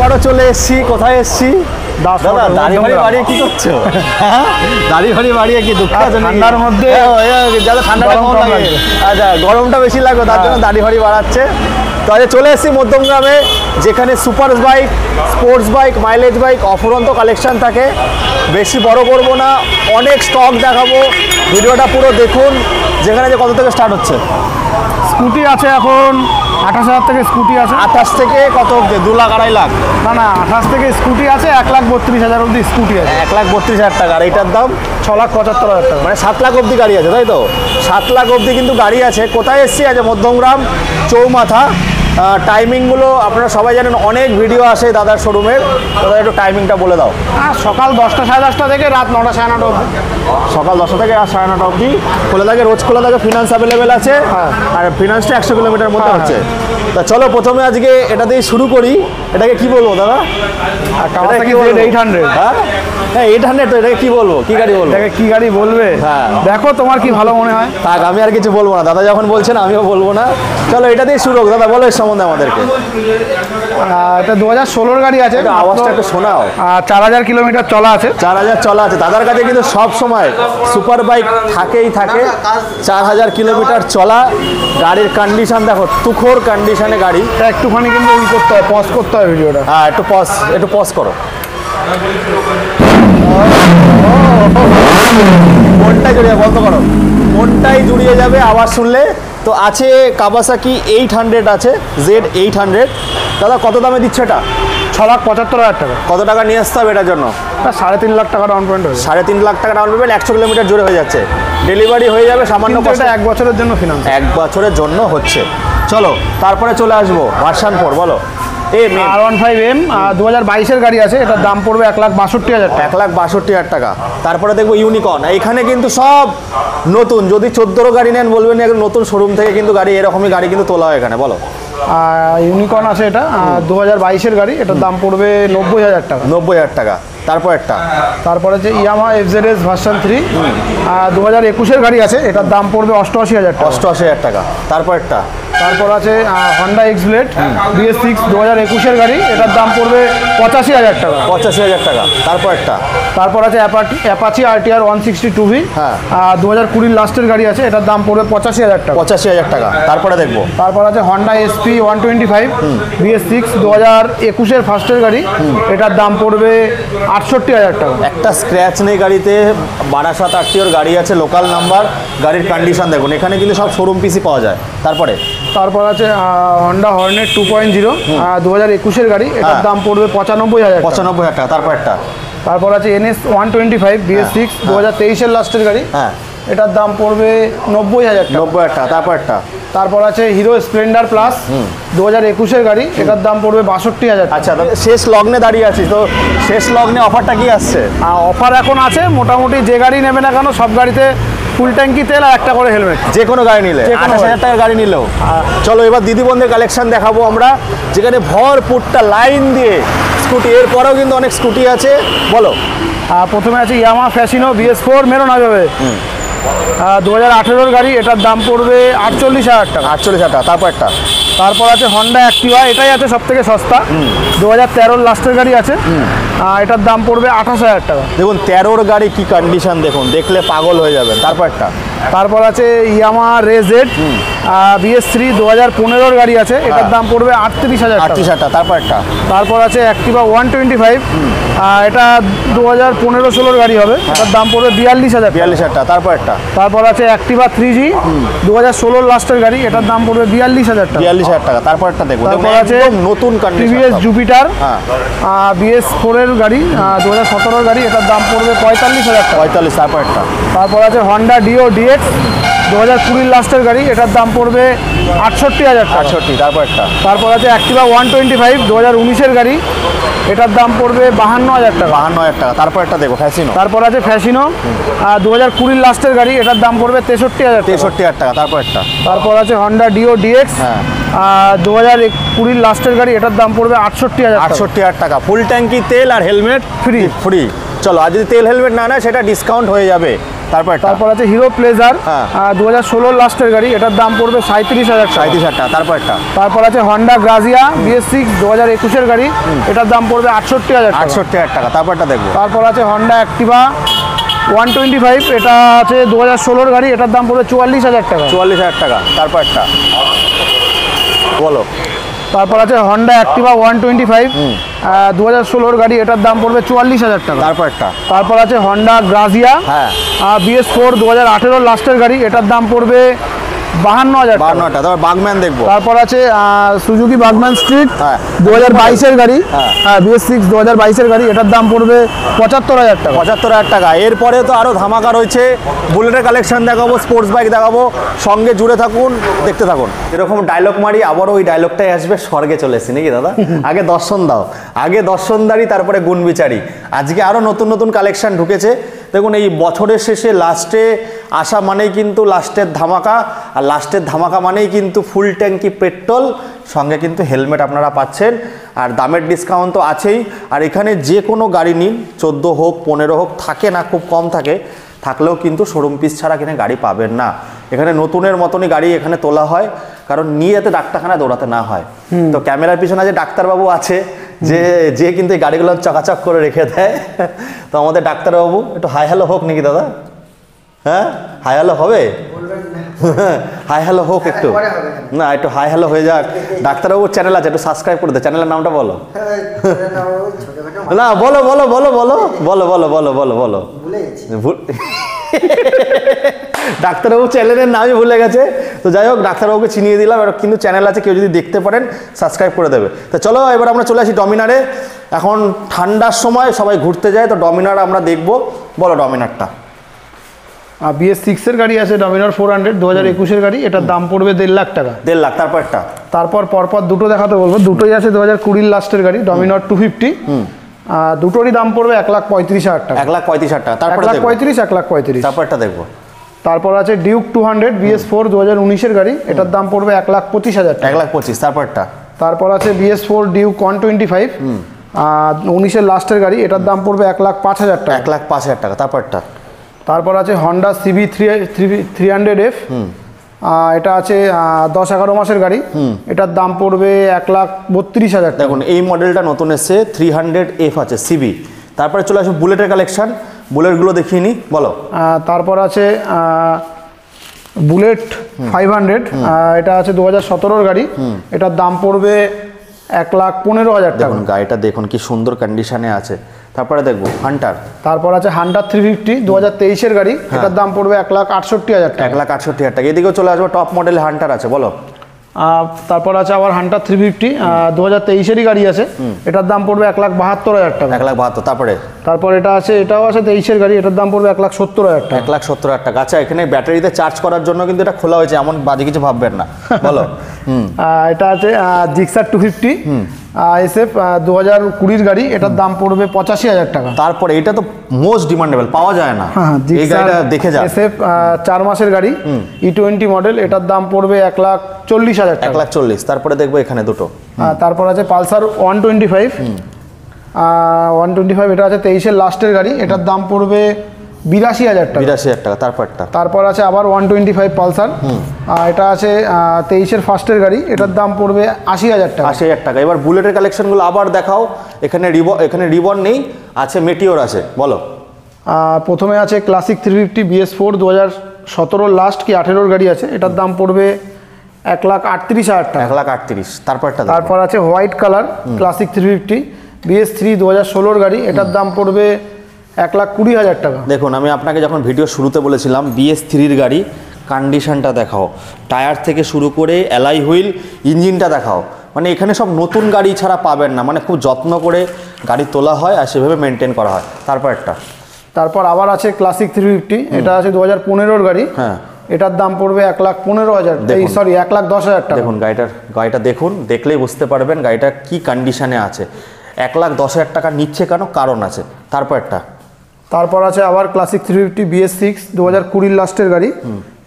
আবারও চলে এসেছি। কোথায় এসেছি দাদা? দাড়ি ভাড়ি বাড়িয়ে কি করছো? দাড়ি ভাড়ি বাড়িয়ে কি দুঃখ আছে? ঠান্ডার মধ্যে যাতে ঠান্ডাটা কম লাগে, আচ্ছা গরমটা বেশি লাগবে তার জন্য দাড়ি ভাড়ি বাড়াচ্ছে। তো আজ চলে এসেছি মধ্যমগ্রামে, যেখানে super bike, sports bike, mileage bike অফুরন্ত কালেকশন থাকে। বেশি বড় করবো না, অনেক স্টক দেখাবো, ভিডিওটা পুরো দেখুন। যেখানে যে কত থেকে স্টার্ট হচ্ছে? স্কুটি আছে এখন 28,000 থেকে স্কুটি আছে। 28 থেকে কত অব্দি? 2 লাখ 2.5 লাখ? না 28 থেকে স্কুটি আছে, 1,32,000 অব্দি স্কুটি আছে। 1,32,000 টাকা। আর এইটার দাম 6,75,000 টাকা, মানে 7 লাখ অব্দি গাড়ি আছে, তাই তো? 7 লাখ অব্দি কিন্তু গাড়ি আছে। কোথায় এসছি? আজ মধ্যমগ্রাম চৌমাথা। টাইমিংগুলো আপনারা সবাই জানেন, অনেক ভিডিও আসে দাদার শোরুমের। দাদা একটু টাইমিংটা বলে দাও। সকাল 10টা 10:30 থেকে রাত 9টা 9:30 অব্দি। সকাল 10টা থেকে রাত 9:30 অব্দি খোলা থাকে, রোজ খোলা থাকে। ফিনান্স অ্যাভেলেবেল আছে, আর ফিনান্সটা 100 কিলোমিটার মধ্যে হচ্ছে। তা চলো প্রথমে আজকে এটা দিয়ে শুরু করি। এটাকে কি বলবো দাদা? Kawasaki Z800। হ্যাঁ 800। তো এটাকে কি বলবো? কি গাড়ি বলবো? এটাকে কি গাড়ি বলবে? হ্যাঁ দেখো তোমার কি ভালো মনে হয়। থাক, আমি আর কিছু বলবো না, দাদা যখন বলছেন আমিও বলবো না। চলো এটা দিয়ে শুরু হোক। দাদা বলো এর সম্বন্ধে আমাদেরকে। এটা 2016 গাড়ি আছে। আওয়াজটা একটু শোনাও। 4,000 কিলোমিটার চলা আছে। 4,000 চলা আছে। দাদার কাছে কিন্তু সব সময় সুপার বাইক থাকেই থাকে। 4,000 কিলোমিটার চলা গাড়ির কন্ডিশন দেখো, তুখোর কন্ডিশনে গাড়ি। একটুখানি কিন্তু করতে হয়, পজ করতে হয় ভিডিওটা। হ্যাঁ একটু পজ করো। মনটাই জুড়িয়ে, বন্ধ করো, মনটাই জুড়িয়ে যাবে আওয়াজ শুনলে। তো আছে কাওয়াসাকি 800 আছে, Z800। দাদা কত দামে দিচ্ছে এটা? 6,75,000 টাকা। কত টাকা নিয়ে আসতে হবে এটার জন্য? 3.5 লাখ টাকা ডাউন পেমেন্ট হবে। 3.5 লাখ টাকা ডাউন পেমেন্ট, 100 কিলোমিটার জুড়ে হয়ে যাচ্ছে। ডেলিভারি হয়ে যাবে সামান্য কষ্ট। এটা 1 বছরের জন্য ফিনান্স। 1 বছরের জন্য হচ্ছে। চলো তারপরে চলে আসবো ভার্সন 4। বলো। R15M 2022-এর গাড়ি আছে। এটার দাম পড়বে 1,62,000 টাকা। 1,62,000 টাকা। তারপরে দেখবো ইউনিকর্ন। এখানে কিন্তু সব নতুন, যদি 14 গাড়ি নেন বলবেন একদম নতুন শোরুম থেকে কিন্তু গাড়ি, এরকমই গাড়ি কিন্তু তোলা হয় এখানে। বলো। ইউনিকর্ন আছে, এটা 2022-এর গাড়ি। এটার দাম পড়বে 90,000 টাকা। 90,000 টাকা। তারপরে আছে ইয়ামাহা FZS ভার্সন 3 2021-এর গাড়ি আছে। এটার দাম পড়বে 88,000 টাকা। 88,000 টাকা। তারপর আছে Honda X-Blade BS6 2021-এর গাড়ি। এটার দাম পড়বে 85,000 টাকা। 85,000 টাকা। তারপর আছে Apache RTR 162V 2020-র লাস্টের গাড়ি আছে। এটার দাম পড়বে 85,000 টাকা। 85,000 টাকা। তারপর আছে Honda SP 125 BS6 2021-এর ফার্স্টের গাড়ি। এটার দাম পড়বে 68,000 টাকা। একটা স্ক্র্যাচ নেই গাড়িতে। 12-7 আরটিওর গাড়ি আছে, লোকাল নাম্বার। গাড়ির কন্ডিশন দেখুন, এখানে কিন্তু সব শোরুম পিসি পাওয়া যায়। তারপর আছে Honda Hornet 2.0 2021-এর গাড়ি। এটার দাম পড়বে 95,000 টাকা। 95,000 টাকা। তারপর আছে NS 125 BS6 2023-এর লাস্টের গাড়ি। এটার দাম পড়বে 90,000 টাকা। 90,000 টাকা। তারপর আছে হিরো স্প্লেন্ডার প্লাস 2021-এর গাড়ি। এটার দাম পড়বে 62,000 টাকা। আচ্ছা দাদা, শেষ লগ্নে দাঁড়িয়ে আছি তো, শেষ লগ্নে অফারটা কি আসছে? অফার এখন আছে মোটামুটি, যে গাড়ি নেবে না কেন সব গাড়িতে ফুল ট্যাঙ্কি তেল আর একটা করে হেলমেট। যে কোনো গাড়ি নিলে 28,000 টাকার গাড়ি নিলেও। চলো এবার দিদি বোনদের কালেকশন দেখাবো আমরা, যেখানে ভরপুরটা লাইন দিয়ে স্কুটি। এরপরেও কিন্তু অনেক স্কুটি আছে। বলো। প্রথমে আছে ইয়ামাহা ফ্যাসিনো BS4 মেরন হবে 2018-এর গাড়ি। এটার দাম পড়বে 48,000 টাকা। 48,000 টাকা। তারপর আছে Honda Activa, এটাই আছে সব থেকে সস্তা। 2013-র লাস্টের গাড়ি আছে। এটার দাম পড়বে 28,000 টাকা। দেখুন 13-র গাড়ি কি কন্ডিশন দেখুন, দেখলে পাগল হয়ে যাবেন। তারপর আছে ইয়ামাহা রে জেড BS3 2015-র গাড়ি আছে। এটার দাম পড়বে 38,000 টাকা। 38,000 টাকা। তারপর আছে Activa 125, এটা 2015-16-র গাড়ি হবে। এটার দাম পড়বে 42,000 টাকা। তারপর আছে Activa 3G 2016-র লাস্টের গাড়ি। এটার দাম পড়বে 42,000 টাকা। 42,000 টাকা। তারপর আছে নতুন TVS জুপিটার BS4-এর গাড়ি 2017-র গাড়ি। এটার দাম পড়বে 45,000 টাকা। 45। তারপর আছে Honda Dio DX 2020-র লাস্টের গাড়ি। এটার দাম পড়বে 68,000 টাকা। 68। তারপর আছে Activa 125 2019-এর গাড়ি। এটার দাম পড়বে 52,000 টাকা। 52,000 টাকা। তারপর আছে ফ্যাসিনো 2020-র লাস্টের গাড়ি। এটার দাম পড়বে 63,000 টাকা। তারপর আছে Honda Dio DX 2020-র লাস্টের গাড়ি। এটার দাম পড়বে 68,000 টাকা। ফুল ট্যাঙ্কি তেল আর হেলমেট ফ্রি। চলো, আর যদি তেল হেলমেট না নেয় সেটা ডিসকাউন্ট হয়ে যাবে। তারপর আছে হিরো প্লেজার হ্যাঁ। 2016 লাস্টের গাড়ি, এটার দাম পড়বে 37,000 টাকা। 37,000 টাকা। তারপর আছে হন্ডা গ্রাজিয়া BS6 2021-এর গাড়ি, এটার দাম পড়বে 68,000 টাকা। 68,000 টাকা। তারপরটা দেখবো। তারপর আছে হন্ডা অ্যাক্টিভা 125, এটা আছে 2016-র গাড়ি, এটার দাম পড়বে 44,000 টাকা। 44,000 টাকা। তারপরটা বলো। তারপর আছে হন্ডা অ্যাক্টিভা 125 2016-র গাড়ি, এটার দাম পড়বে 44,000 টাকা। তারপর আছে হন্ডা গ্রাজিয়া হ্যাঁ BS4 2018 লাস্টের গাড়ি, এটার দাম পড়বে 52,000 টাকা। 52টা। তারপর বাগম্যান দেখবো। তারপর আছে সুজুকি বাগম্যান স্ট্রিট হ্যাঁ। 2022-এর গাড়ি, হ্যাঁ। BS6 2022-এর গাড়ি, এটার দাম পড়বে 75,000 টাকা। 75,000 টাকা। এরপরে তো আরো ধামাকা রয়েছে, বুলেটের কালেকশন দেখাবো, স্পোর্টস বাইক দেখাবো, সঙ্গে জুড়ে থাকুন, দেখতে থাকুন। এরকম ডায়লগ মারি, আবারও ওই ডায়লগটাই আসবে, স্বর্গে চলে এসেছি নাকি দাদা? আগে দর্শন দাও, আগে দর্শনদারি, তারপরে গুণ বিচারি। আজকে আরো নতুন নতুন কালেকশন ঢুকেছে। দেখুন, এই বছরের শেষে লাস্টে আসা মানেই কিন্তু লাস্টের ধামাকা, আর লাস্টের ধামাকা মানেই কিন্তু ফুল ট্যাঙ্কি পেট্রোল, সঙ্গে কিন্তু হেলমেট আপনারা পাচ্ছেন, আর দামের ডিসকাউন্ট তো আছেই। আর এখানে যে কোনো গাড়ি নিন, 14 হোক 15 হোক, থাকে না, খুব কম থাকে, থাকলেও কিন্তু শোরুম পিস ছাড়া এখানে গাড়ি পাবেন না। এখানে নতুনের মতনই গাড়ি এখানে তোলা হয়, কারণ নিয়ে যাতে ডাক্তারখানায় দৌড়াতে না হয়। তো ক্যামেরার পিছনে যে ডাক্তারবাবু আছে, যে কিন্তু এই গাড়িগুলো চকাচক করে রেখে দেয়, তো আমাদের ডাক্তারবাবু একটু হাই হ্যালো হোক নাকি দাদা? হ্যাঁ, হাই হ্যালো হবে? হাই হ্যালো হোক একটু, না একটু হাই হ্যালো হয়ে যাক। ডাক্তারবাবুর চ্যানেল আছে, একটু সাবস্ক্রাইব করে দে। চ্যানেলের নামটা বলো না, বলো বলো বলো বলো বলো বলো বলো বলো বলো ডাক্তারবাবু চ্যানেলের নামই ভুলে গেছে। তো যাই হোক, ডাক্তারবাবুকে চিনিয়ে দিলাম, এবার কিন্তু চ্যানেল আছে, কেউ যদি দেখতে পারেন সাবস্ক্রাইব করে দেবে। তো চলো এবার আমরা চলে আসি ডমিনারে। এখন ঠান্ডার সময় সবাই ঘুরতে যায়, তো ডমিনার আমরা দেখবো। বলো ডমিনারটা। BS6-এর গাড়ি আছে ডমিনার 400 2021-এর গাড়ি, এটার দাম পড়বে 1.5 লাখ টাকা। 1.5 লাখ। তারপরটা তারপর পরপর দুটো দেখাতে বলবো। দুটোই আছে 2020 লাস্টের গাড়ি, ডমিনার 250, দুটোরই দাম পড়বে 1,35,000 টাকা। 1,35,000 টাকা। তারপর 1,35,000 তারপরটা দেখবো। তারপর আছে ডিউক 200 BS4 2019-এর গাড়ি, এটার দাম পড়বে 1,25,000 টাকা। 1,25,000। তারপরটা। তারপর আছে BS4 ডিউক 125 19-এর লাস্টের গাড়ি, এটার দাম পড়বে 1,05,000 টাকা। 1,05,000 টাকা। তারপরটা। তারপর আছে হন্ডা CB 300F, এটা আছে 10-11 মাসের গাড়ি, এটার দাম পড়বে 1,32,000 টাকা। দেখুন, এই মডেলটা নতুন এসছে, 300F আছে CB। তারপরে চলে আসবে বুলেটের কালেকশন, বুলেটগুলো দেখিয়ে নি, বলো। তারপর আছে বুলেট 500, এটা আছে 2017-র গাড়ি, এটার দাম পড়বে 1,15,000 টাকা। দেখুন গাড়িটা দেখুন কি সুন্দর কন্ডিশনে আছে। তারপরে দেখবো হান্টার। তারপর আছে হান্টার 350 2023-এর গাড়ি, এটার দাম পড়বে 1,68,000 টাকা। 1,68,000 টাকা। এদিকেও চলে আসবো, টপ মডেল হান্টার আছে, বলো। তারপর আছে আবার হান্টার 350 2023-এরই গাড়ি আছে, এটার দাম পড়বে 1,72,000 টাকা। 1,72,000। তারপর এটাও আছে 23-এর গাড়ি, এটার দাম পড়বে 1,70,000 টাকা। 1,70,000 টাকা। আচ্ছা, এখানে ব্যাটারিতে চার্জ করার জন্য কিন্তু এটা খোলা হয়েছে, এমন বাজে কিছু ভাববেন না, বলো। এটা আছে জিক্সার 250 SF 2020-র গাড়ি, এটার দাম পড়বে 85,000 টাকা। তারপরে এটা তো মোস্ট ডিমান্ডেবল, পাওয়া যায় না, এই গাড়িটা দেখে যান। SF 4 মাসের গাড়ি, E20 মডেল, এটার দাম পড়বে 1,40,000 টাকা। 1,40,000। তারপরে দেখবো এখানে দুটো। তারপর আছে পালসার 125 125, এটা আছে 23-এর লাস্টের গাড়ি, এটার দাম পড়বে 82,000 টাকা। 82,000 টাকা। তারপরটা। তারপর আছে আবার 125 পালসার, এটা আছে 23-এর ফার্স্টের গাড়ি, এটার দাম পড়বে 80,000 টাকা। 80,000 টাকা। এবার বুলেটের কালেকশনগুলো আবার দেখাও। এখানে রিবন নেই, আছে মেটিওর আছে, বলো। প্রথমে আছে ক্লাসিক 350 BS4 2017 লাস্ট কি 18-র গাড়ি আছে, এটার দাম পড়বে 1,38,000 টাকা। 1,38,000। তারপরটা। তারপর আছে হোয়াইট কালার ক্লাসিক 350 BS3 2016-র গাড়ি, এটার দাম পড়বে 1,20,000 টাকা। দেখুন, আমি আপনাকে যখন ভিডিও শুরুতে বলেছিলাম BS3-র গাড়ি কন্ডিশনটা দেখাও, টায়ার থেকে শুরু করে অ্যালাই হুইল, ইঞ্জিনটা দেখাও। মানে এখানে সব নতুন গাড়ি ছাড়া পাবেন না, মানে খুব যত্ন করে গাড়ি তোলা হয় আর সেভাবে মেনটেন করা হয়। তারপর আবার আছে ক্লাসিক 350, এটা আছে 2015-র গাড়ি, হ্যাঁ, এটার দাম পড়বে 1,15,000, সরি 1,10,000 টাকা। দেখুন গাড়িটা দেখুন, দেখলেই বুঝতে পারবেন গাড়িটা কি কন্ডিশনে আছে। 1,10,000 টাকা নিচ্ছে কেন, কারণ আছে। তারপর আছে আবার ক্লাসিক 350 BS6 2020 লাস্টের গাড়ি,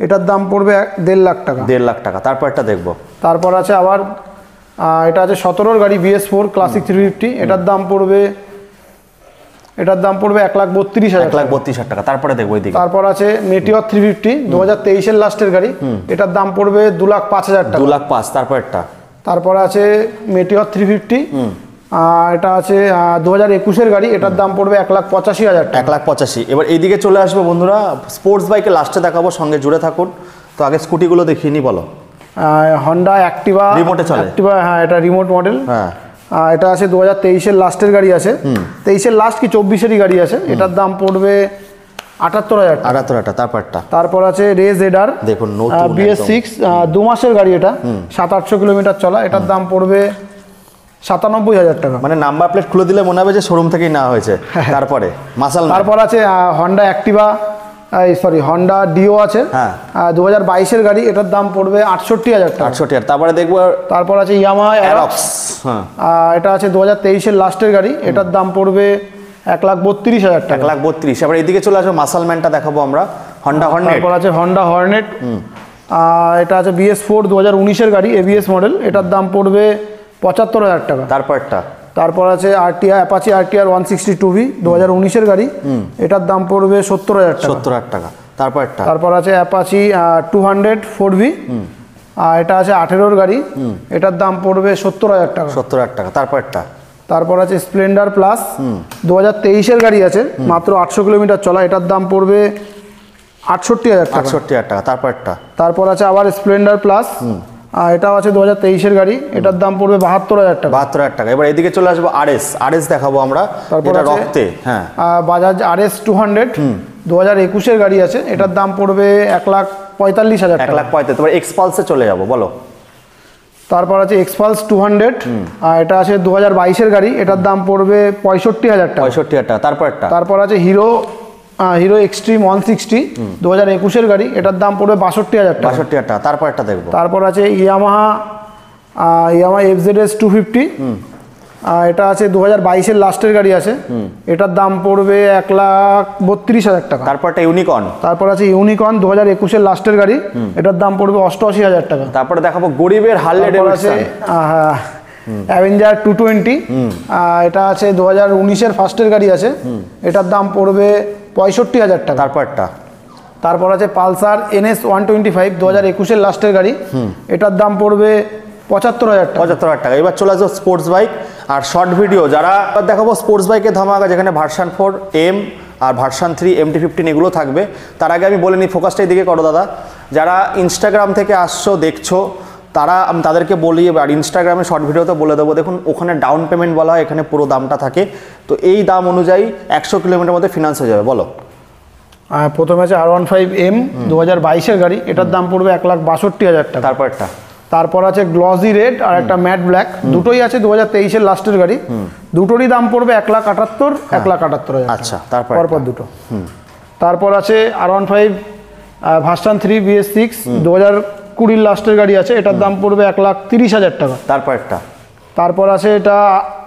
এটার দাম পড়বে 1.5 লাখ টাকা। 1.5 লাখ টাকা। তারপরটা দেখবো। তারপর আছে আবার এটা আছে 17-র গাড়ি BS4 ক্লাসিক 350, এটার দাম পড়বে এটার দাম পড়বে 1,32,000 1,32,000 টাকা। তারপরে দেখবো এইদিকে। তারপর আছে মেটিওর 350 2023-এর লাস্টের গাড়ি, এটার দাম পড়বে 2,05,000 টাকা। 2,05,000। তারপরটা তারপর আছে মেটিওর 350, এটা আছে 2021-এর গাড়ি, এটার দাম পড়বে 1,85,000 টাকা। 1,85,000। এবার এইদিকে চলে আসবো বন্ধুরা, স্পোর্টস বাইকে লাস্টে দেখাবো, সঙ্গে জুড়ে থাকুন। তো আগে স্কুটিগুলো দেখিয়ে নি, বলো। হন্ডা অ্যাক্টিভা, রিমোটে চলে। অ্যাক্টিভা, হ্যাঁ এটা রিমোট মডেল। হ্যাঁ, এটা আছে 2023-এর লাস্টের গাড়ি আছে, 23-এর লাস্ট কি 24-এরই গাড়ি আছে, এটার দাম পড়বে 78,000 টাকা। 78,000। তারপরটা তারপর আছে রেজ এডার, দেখুন নতুন BS6 2 মাসের গাড়ি, এটা 700-800 কিলোমিটার চলা, এটার দাম পড়বে 97,000 টাকা। মানে নাম্বার প্লেট খুলে দিলে মনে হবে যে শোরুম থেকেই নেওয়া হয়েছে। তারপরে মাসাল। তারপর আছে হন্ডা অ্যাক্টিভা, হন্ডা ডিও আছে, 2022-এর গাড়ি, এটার দাম পড়বে 68,000 টাকা। 68,000। তারপরে দেখবো তারপর আছে ইয়ামাহা অ্যারক্স, এটা আছে 2023-এর লাস্টের গাড়ি, এটার দাম পড়বে 1,32,000 টাকা। 1,32,000। এবার এদিকে চলে আসবো মাসালম্যানটা দেখাবো আমরা, হন্ডা হর্নেট। তারপর আছে হন্ডা হর্নেট, এটা আছে BS4 2019-এর গাড়ি, ABS মডেল, এটার দাম পড়বে 75,000 টাকা। তারপরটা তারপর আছে অ্যাপাচি RTR 162V 2019-এর গাড়ি, এটার দাম পড়বে 70,000 টাকা। 70,000 টাকা। তারপরটা তারপর আছে অ্যাপাচি 200 4V, এটা আছে 18-এর গাড়ি, এটার দাম পড়বে 70,000 টাকা। 70,000 টাকা। তারপরটা তারপর আছে স্প্লেন্ডার প্লাস 2023-এর গাড়ি আছে, মাত্র 800 কিলোমিটার চলা, এটার দাম পড়বে 68,000 টাকা। 68,000 টাকা। তারপরটা তারপর আছে আবার স্প্লেন্ডার প্লাস, এটাও আছে 2023-এর গাড়ি, এটার দাম পড়বে 72,000 টাকা। 72,000 টাকা। এবার এদিকে চলে আসবো আরএস দেখাবো আমরা, তারপর এটা আছে রক্তে। হ্যাঁ, বাজাজ RS 200 2021-এর গাড়ি আছে, এটার দাম পড়বে 1,45,000 টাকা। 1,45,000। তারপর এক্সপালসে চলে যাবো, বলো। তারপর আছে এক্সপালস 200, এটা আছে 2022-এর গাড়ি, এটার দাম পড়বে 65,000 টাকা। 65,000 টাকা। তারপরটা তারপর আছে হিরো এক্সট্রিম 160 2021-এর গাড়ি, এটার দাম পড়বে 62,000 টাকা। 62,000 টাকা। তারপরটা দেখবো। তারপর আছে ইয়ামাহা FZS 250, এটা আছে 2022-এর লাস্টের গাড়ি আছে, এটার দাম পড়বে 1,32,000 টাকা। তারপরটা ইউনিকর্ন। তারপর আছে ইউনিকর্ন 2021-এর লাস্টের গাড়ি, এটার দাম পড়বে 88,000 টাকা। তারপরে দেখাবো গরিবের হার্লে তারপর আছে অ্যাভেঞ্জার 220, এটা আছে 2019-এর ফার্স্টের গাড়ি আছে, এটার দাম পড়বে 65,000 টাকা। তারপর আছে পালসার NS 125 2021-এর লাস্টের গাড়ি, এটার দাম পড়বে 75,000 টাকা। 75,000 টাকা। এবার চলে আসবো স্পোর্টস বাইক আর শর্ট ভিডিও, যারা দেখাবো স্পোর্টস বাইকের ধামাকা, যেখানে ভার্সন 4 M আর ভার্সন 3 MT-15 এগুলো থাকবে। তার আগে আমি বলে নিই, ফোকাসটা এদিকে করো দাদা। যারা ইনস্টাগ্রাম থেকে আসছো দেখছো, আমি তাদেরকে বলি, আর ইনস্টাগ্রামে শর্ট ভিডিওতে বলে দেবো, দেখুন ওখানে ডাউন পেমেন্ট বলা হয়, এখানে পুরো দামটা থাকে। তো এই দাম অনুযায়ী 100 কিলোমিটার মধ্যে ফিনান্স হয়ে যাবে, বলো। প্রথমে আছে R15M 2022-এর গাড়ি, এটার দাম পড়বে 1,62,000 টাকা। তারপর আছে গ্লসি রেড আর একটা ম্যাট ব্ল্যাক, দুটোই আছে 2023-এর লাস্টের গাড়ি, দুটোরই দাম পড়বে 1,78,000 1,78,000। আচ্ছা, পরপর দুটো। তারপর আছে R15 ভার্সন 3 BS6 2020-এর লাস্টের গাড়ি আছে, এটার দাম পড়বে 1,30,000 টাকা। তারপর আছে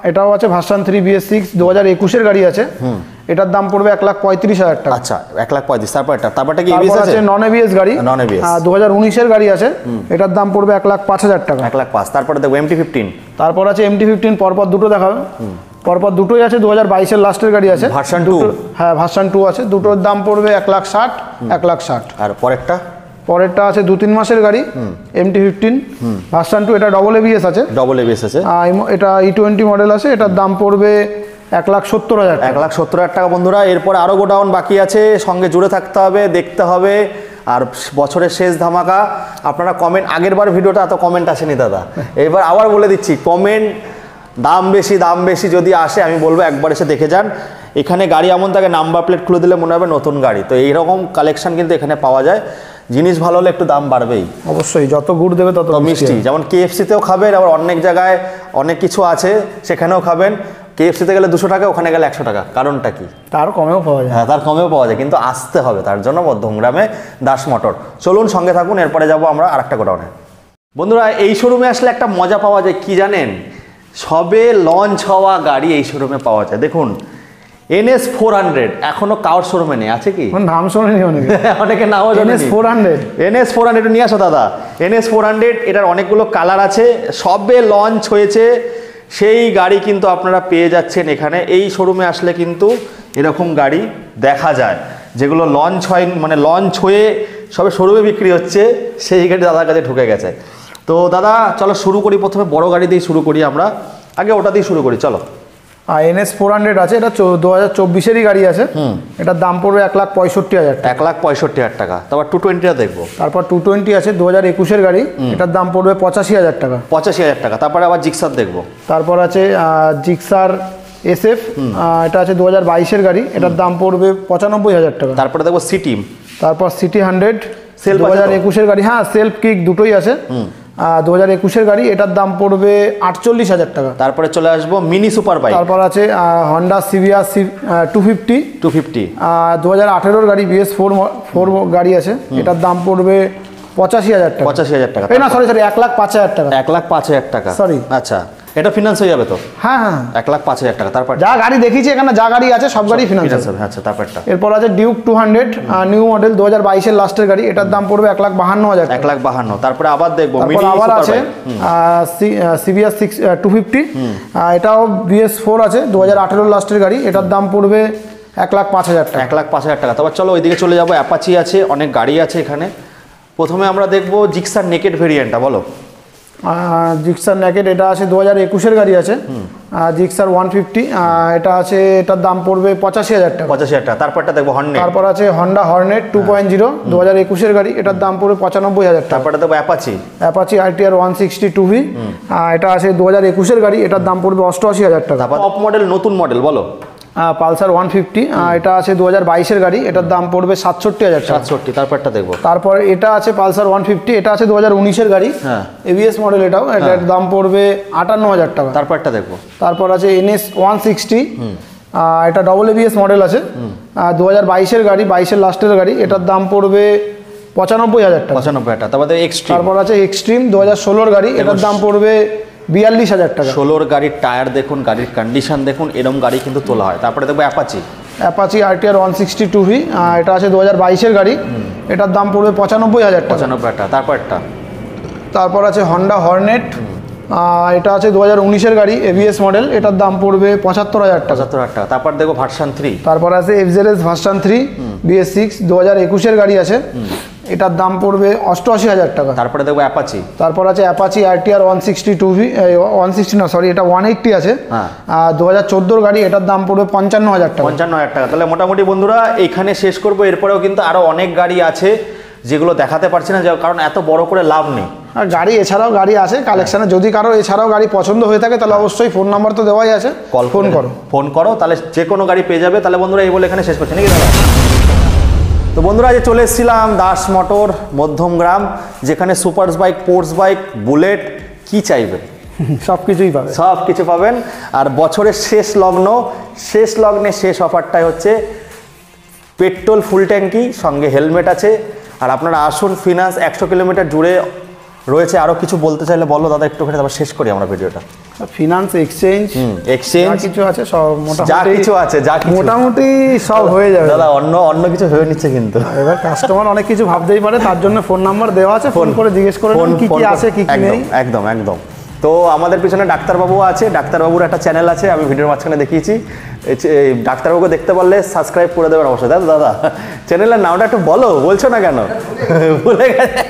এটাও আছে ভার্সন 3 BS6 2021-এর গাড়ি আছে, এটার দাম পড়বে 1,35,000 টাকা। আচ্ছা, 1,35,000। তারপরটা কি ABS আছে? নন ABS গাড়ি, 2019-এর গাড়ি আছে, এটার দাম পড়বে 1,05,000 টাকা। 1,05,000। তারপরে দেখো MT-15। তারপর আছে MT-15, পরপর দুটো দেখাবে। পরপর দুটোই আছে 2022-এর লাস্টের গাড়ি আছে, ভার্সন 2। হ্যাঁ, ভার্সন 2 আছে, দুটোর দাম পড়বে 1,60,000 1,60,000। আর পরেরটা আছে 2-3 মাসের গাড়ি MT-15 ভার্সন 2, এটা ডবল ABS আছে। এটা E20 মডেল আছে, এটার দাম পড়বে 1,70,000 টাকা। 1,70,000 টাকা বন্ধুরা। এরপরে আরও গোডাউন বাকি আছে, সঙ্গে জুড়ে থাকতে হবে, দেখতে হবে। আর বছরের শেষ ধামাকা, আপনারা কমেন্ট, আগের বার ভিডিওটা এত কমেন্ট আসেনি দাদা, এবার আবার বলে দিচ্ছি, কমেন্ট দাম বেশি যদি আসে, আমি বলবো একবার এসে দেখে যান। এখানে গাড়ি এমন থাকে, নাম্বার প্লেট খুলে দিলে মনে হবে নতুন গাড়ি। তো এইরকম কালেকশন কিন্তু এখানে পাওয়া যায়। জিনিস ভালো হলে একটু দাম বাড়বেই, অবশ্যই, যত গুড় দেবে তত মিষ্টি। যেমন KFC-তেও খাবেন, আবার অনেক জায়গায় অনেক কিছু আছে সেখানেও খাবেন। KFC-তে গেলে 200 টাকা, ওখানে গেলে 100 টাকা। কারণটা কি? তার কমেও পাওয়া যায়। হ্যাঁ, তার কমেও পাওয়া যায়, কিন্তু আসতে হবে তার জন্য মধ্যমগ্রামে দাস মোটর। চলুন সঙ্গে থাকুন, এরপরে যাব আমরা আরেকটা গোডাউনে। বন্ধুরা, এই শোরুমে আসলে একটা মজা পাওয়া যায়, কি জানেন? সবে লঞ্চ হওয়া গাড়ি এই শোরুমে পাওয়া যায়। দেখুন NS 400 এখনো কার শোরুমে নেই, আছে কি? নাম শুনেনি অনেকে নাও NS 400 নিয়ে আসো দাদা। NS 400 এটার অনেকগুলো কালার আছে, সবে লঞ্চ হয়েছে, সেই গাড়ি কিন্তু আপনারা পেয়ে যাচ্ছেন এখানে। এই শোরুমে আসলে কিন্তু এরকম গাড়ি দেখা যায়, যেগুলো লঞ্চ হয়, মানে লঞ্চ হয়ে সবে শোরুমে বিক্রি হচ্ছে, সেই গাড়ি দাদার কাছে ঢুকে গেছে। তো দাদা চলো শুরু করি, প্রথমে বড় গাড়ি দিয়ে শুরু করি, আমরা আগে ওটা দিয়ে শুরু করি চলো। NS 400 আছে, এটা 2024-এরই গাড়ি আছে। এটার দাম পড়বে 1,65,000 টাকা। 1,65,000 টাকা। তারপর 220টা দেখবো। তারপর 220 আছে 2021-এর গাড়ি, এটার দাম পড়বে 85,000 টাকা। 85,000 টাকা। তারপরে আবার জিক্সার দেখবো। তারপর আছে জিক্সার SF, এটা আছে 2022-এর গাড়ি, এটার দাম পড়বে 95,000 টাকা। তারপরে দেখবো সিটি। তারপর সিটি 100 সেলফ 2021-এর গাড়ি, হ্যাঁ সেলফ কিক দুটোই আছে। 2021-এর গাড়ি, এটার দাম পড়বে 48,000 টাকা। তারপরে চলে আসবো মিনি সুপার বাইক। তারপর আছে হন্ডা CBR 250। 2018-এর গাড়ি, BS4 গাড়ি আছে, এটার দাম পড়বে 85,000 টাকা। 85,000 টাকা। না সরি 1,05,000 টাকা। 1,05,000 টাকা, সরি। আচ্ছা, এটা ফিনান্স হয়ে যাবে তো? হ্যাঁ হ্যাঁ 1,05,000 টাকা। তারপর যা গাড়ি দেখিয়েছি এখানে, যা গাড়ি আছে সব গাড়ি ফিনান্স হবে। আচ্ছা, তারপরটা এরপর আছে ডিউক 200 নিউ মডেল 2022-এর লাস্টের গাড়ি, এটার দাম পড়বে 1,52,000 টাকা। 1,52,000। তারপরে আবার দেখবো তারপর আবার আছে CBR 250, এটাও BS4 আছে 2018-এর লাস্টের গাড়ি, এটার দাম পড়বে 1,05,000 টাকা। 1,05,000 টাকা। তারপর চলো ওইদিকে চলে যাবো, অ্যাপাচি আছে, অনেক গাড়ি আছে এখানে। প্রথমে আমরা দেখবো জিক্সার নেকেড ভেরিয়েন্টটা, বলো। জিক্সার নেকেড, এটা আছে 2021-এর গাড়ি আছে। জিক্সার 150, এটা আছে, এটার দাম পড়বে 85,000 টাকা। 85,000 টাকা। তারপরটা দেখবো হর্নেট। তারপর আছে হন্ডা হর্নেট 2.0 2021-এর গাড়ি, এটার দাম পড়বে 95,000 টাকা। তারপরটা দেখবো অ্যাপাচি RTR 160 2V, এটা আছে 2021-এর গাড়ি, এটার দাম পড়বে 88,000 টাকা। টপ মডেল, নতুন মডেল বলো। পালসার 150, এটা আছে 2022-এর গাড়ি, এটার দাম পড়বে 67,000 টাকা। 67। তারপরটা দেখবো। তারপর এটা আছে পালসার 150, এটা আছে 2019-এর গাড়ি, ABS মডেল, এটাও, এটার দাম পড়বে 58,000 টাকা। তারপরটা দেখবো। তারপর আছে NS 160, এটা ডবল ABS মডেল আছে, 2022-এর গাড়ি, 22-এর লাস্টের গাড়ি, এটার দাম পড়বে 95,000 টাকা। 95 টাকা। তারপরে এক্সট্রিম। তারপর আছে এক্সট্রিম 2016-এর গাড়ি, এটার দাম পড়বে 42,000 টাকা। 16-র গাড়ির টায়ার দেখুন, গাড়ির কন্ডিশন দেখুন, এরকম গাড়ি কিন্তু তোলা হয়। তারপরে দেখবো অ্যাপাচি RTR 160 2V, এটা আছে 2022-এর গাড়ি, এটার দাম পড়বে 95,000 টাকা। 95 টাকা। তারপরটা। তারপর আছে হন্ডা হর্নেট, এটা আছে 2019-এর গাড়ি, ABS মডেল, এটার দাম পড়বে 75,000 টাকা। 75,000 টাকা। তারপর দেখবো ভার্সন 3। তারপর আছে FZS ভার্সন 3 BS6 2021-এর গাড়ি আছে, এটার দাম পড়বে 88,000 টাকা। তারপরে দেখবো অ্যাপাচি। তারপর আছে অ্যাপাচি RTR 160 2V, 160 না সরি, এটা 180 আছে, 2014-র গাড়ি, এটার দাম পড়বে 55,000 টাকা। 55,000 টাকা। তাহলে মোটামুটি বন্ধুরা এইখানে শেষ করবো। এরপরেও কিন্তু আরও অনেক গাড়ি আছে যেগুলো দেখাতে পারছি না, কারণ এত বড় করে লাভ নেই। আর গাড়ি এছাড়াও গাড়ি আছে কালেকশানে, যদি কারো এছাড়াও গাড়ি পছন্দ হয়ে থাকে তাহলে অবশ্যই ফোন নাম্বার তো দেওয়াই আছে, ফোন করো, তাহলে যে কোনো গাড়ি পেয়ে যাবে। তাহলে বন্ধুরা এই বলে এখানে শেষ করছি নাকি দাদা? তো বন্ধুরা আজ চলে এসেছিলাম দাস মোটর মধ্যমগ্রাম, যেখানে সুপারস বাইক, স্পোর্টস বাইক, বুলেট, কি চাইবেন সব কিছুই পাবেন, সব কিছু পাবেন। আর বছরের শেষ লগ্নে শেষ অফারটাই হচ্ছে পেট্রোল ফুল ট্যাঙ্কি, সঙ্গে হেলমেট আছে। আর আপনারা আসুন, ফিনান্স 100 কিলোমিটার জুড়ে রয়েছে। আরও কিছু বলতে চাইলে বলো দাদা, একটুখানি তারপর শেষ করি আমরা ভিডিওটা। ফিনান্স, এক্সচেঞ্জ কিছু আছে, সব মোটামুটি সব হয়ে যাবে দাদা। অন্য কিছু ভেবে নিচ্ছে কিন্তু, এবার কাস্টমার অনেক কিছু ভাবতেই পারে, তার জন্য ফোন নাম্বার দেওয়া আছে, ফোন করে জিজ্ঞেস করে কি কি আছে কি কি নেই। একদম। তো আমাদের পিছনে ডাক্তারবাবু আছে, ডাক্তারবাবুর একটা চ্যানেল আছে, আমি ভিডিওর মাঝখানে দেখিয়েছি। ডাক্তারবাবুকে দেখতে পারলে সাবস্ক্রাইব করে দেবেন অবশ্যই। দাদা চ্যানেলের নামটা একটু বলছো না কেন? ভুলে গেছে।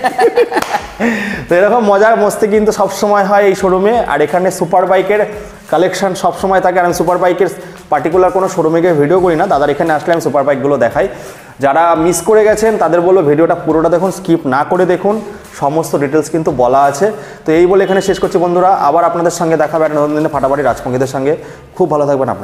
তো এরকম মজার মস্তি কিন্তু সবসময় হয় এই শোরুমে। আর এখানে সুপার বাইকের কালেকশন সবসময় থাকে। আর আমি সুপার বাইকের পার্টিকুলার কোনো শোরুমে গিয়ে ভিডিও করি না, দাদার এখানে আসলে আমি সুপার বাইকগুলো দেখাই। যারা মিস করে গেছেন তাদের বলবো ভিডিওটা পুরোটা দেখুন, স্কিপ না করে দেখুন, সমস্ত ডিটেলস কিন্তু বলা আছে। তো এই বলে এখানে শেষ করছি বন্ধুরা। আবার আপনাদের সঙ্গে দেখা হবে একটা নতুন দিনে ফাটাফাটি রাজপঙ্গীদের সঙ্গে। খুব ভালো থাকবেন আপনারা।